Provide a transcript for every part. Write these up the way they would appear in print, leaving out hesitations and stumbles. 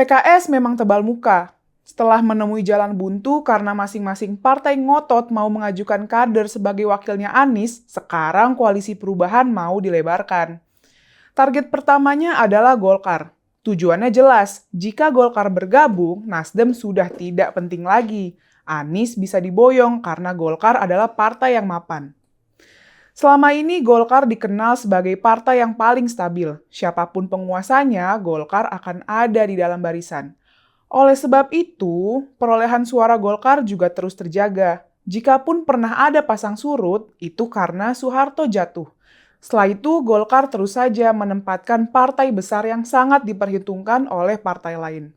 PKS memang tebal muka. Setelah menemui jalan buntu karena masing-masing partai ngotot mau mengajukan kader sebagai wakilnya Anies, sekarang koalisi perubahan mau dilebarkan. Target pertamanya adalah Golkar. Tujuannya jelas, jika Golkar bergabung, Nasdem sudah tidak penting lagi. Anies bisa diboyong karena Golkar adalah partai yang mapan. Selama ini Golkar dikenal sebagai partai yang paling stabil. Siapapun penguasanya, Golkar akan ada di dalam barisan. Oleh sebab itu, perolehan suara Golkar juga terus terjaga. Jikapun pernah ada pasang surut, itu karena Soeharto jatuh. Setelah itu, Golkar terus saja menempatkan partai besar yang sangat diperhitungkan oleh partai lain.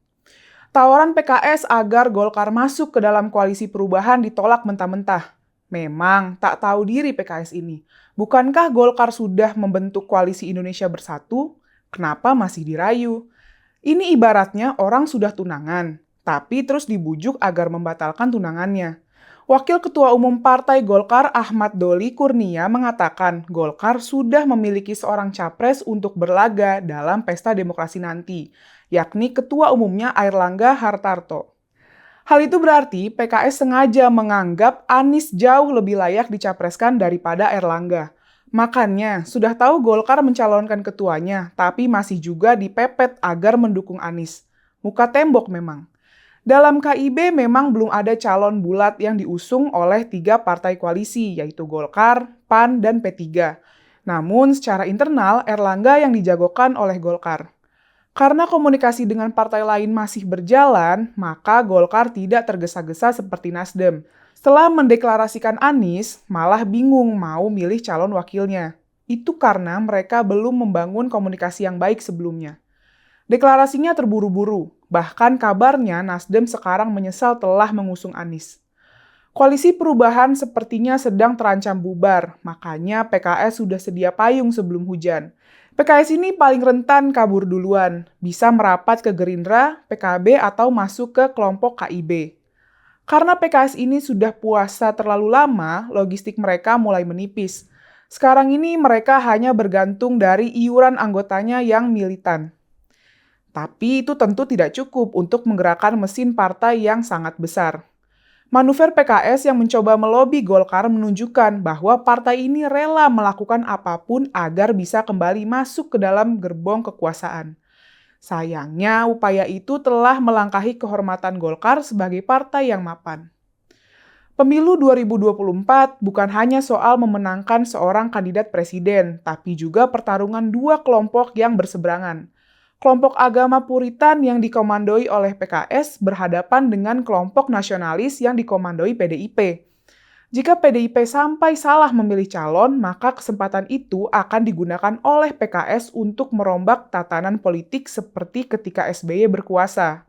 Tawaran PKS agar Golkar masuk ke dalam koalisi perubahan ditolak mentah-mentah. Memang tak tahu diri PKS ini. Bukankah Golkar sudah membentuk koalisi Indonesia Bersatu? Kenapa masih dirayu? Ini ibaratnya orang sudah tunangan, tapi terus dibujuk agar membatalkan tunangannya. Wakil Ketua Umum Partai Golkar Ahmad Doli Kurnia mengatakan Golkar sudah memiliki seorang capres untuk berlaga dalam pesta demokrasi nanti, yakni Ketua Umumnya Airlangga Hartarto. Hal itu berarti PKS sengaja menganggap Anies jauh lebih layak dicapreskan daripada Airlangga. Makanya, sudah tahu Golkar mencalonkan ketuanya, tapi masih juga dipepet agar mendukung Anies. Muka tembok memang. Dalam KIB memang belum ada calon bulat yang diusung oleh 3 partai koalisi, yaitu Golkar, PAN, dan P3. Namun, secara internal, Airlangga yang dijagokan oleh Golkar. Karena komunikasi dengan partai lain masih berjalan, maka Golkar tidak tergesa-gesa seperti Nasdem. Setelah mendeklarasikan Anies, malah bingung mau milih calon wakilnya. Itu karena mereka belum membangun komunikasi yang baik sebelumnya. Deklarasinya terburu-buru, bahkan kabarnya Nasdem sekarang menyesal telah mengusung Anies. Koalisi perubahan sepertinya sedang terancam bubar, makanya PKS sudah sedia payung sebelum hujan. PKS ini paling rentan kabur duluan, bisa merapat ke Gerindra, PKB, atau masuk ke kelompok KIB. Karena PKS ini sudah puasa terlalu lama, logistik mereka mulai menipis. Sekarang ini mereka hanya bergantung dari iuran anggotanya yang militan. Tapi itu tentu tidak cukup untuk menggerakkan mesin partai yang sangat besar. Manuver PKS yang mencoba melobi Golkar menunjukkan bahwa partai ini rela melakukan apapun agar bisa kembali masuk ke dalam gerbong kekuasaan. Sayangnya, upaya itu telah melangkahi kehormatan Golkar sebagai partai yang mapan. Pemilu 2024 bukan hanya soal memenangkan seorang kandidat presiden, tapi juga pertarungan 2 kelompok yang berseberangan. Kelompok agama Puritan yang dikomandoi oleh PKS berhadapan dengan kelompok nasionalis yang dikomandoi PDIP. Jika PDIP sampai salah memilih calon, maka kesempatan itu akan digunakan oleh PKS untuk merombak tatanan politik seperti ketika SBY berkuasa.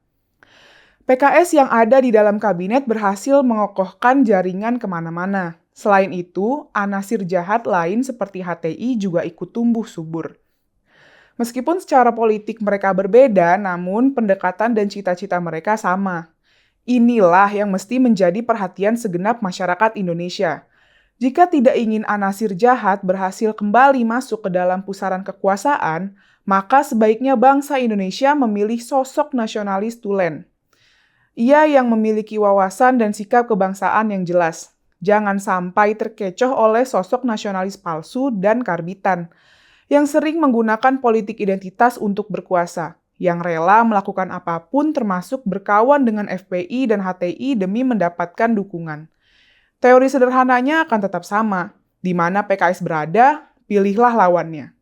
PKS yang ada di dalam kabinet berhasil mengokohkan jaringan kemana-mana. Selain itu, anasir jahat lain seperti HTI juga ikut tumbuh subur. Meskipun secara politik mereka berbeda, namun pendekatan dan cita-cita mereka sama. Inilah yang mesti menjadi perhatian segenap masyarakat Indonesia. Jika tidak ingin anasir jahat berhasil kembali masuk ke dalam pusaran kekuasaan, maka sebaiknya bangsa Indonesia memilih sosok nasionalis tulen. Ia yang memiliki wawasan dan sikap kebangsaan yang jelas. Jangan sampai terkecoh oleh sosok nasionalis palsu dan karbitan, yang sering menggunakan politik identitas untuk berkuasa, yang rela melakukan apapun termasuk berkawan dengan FPI dan HTI demi mendapatkan dukungan. Teori sederhananya akan tetap sama, di mana PKS berada, pilihlah lawannya.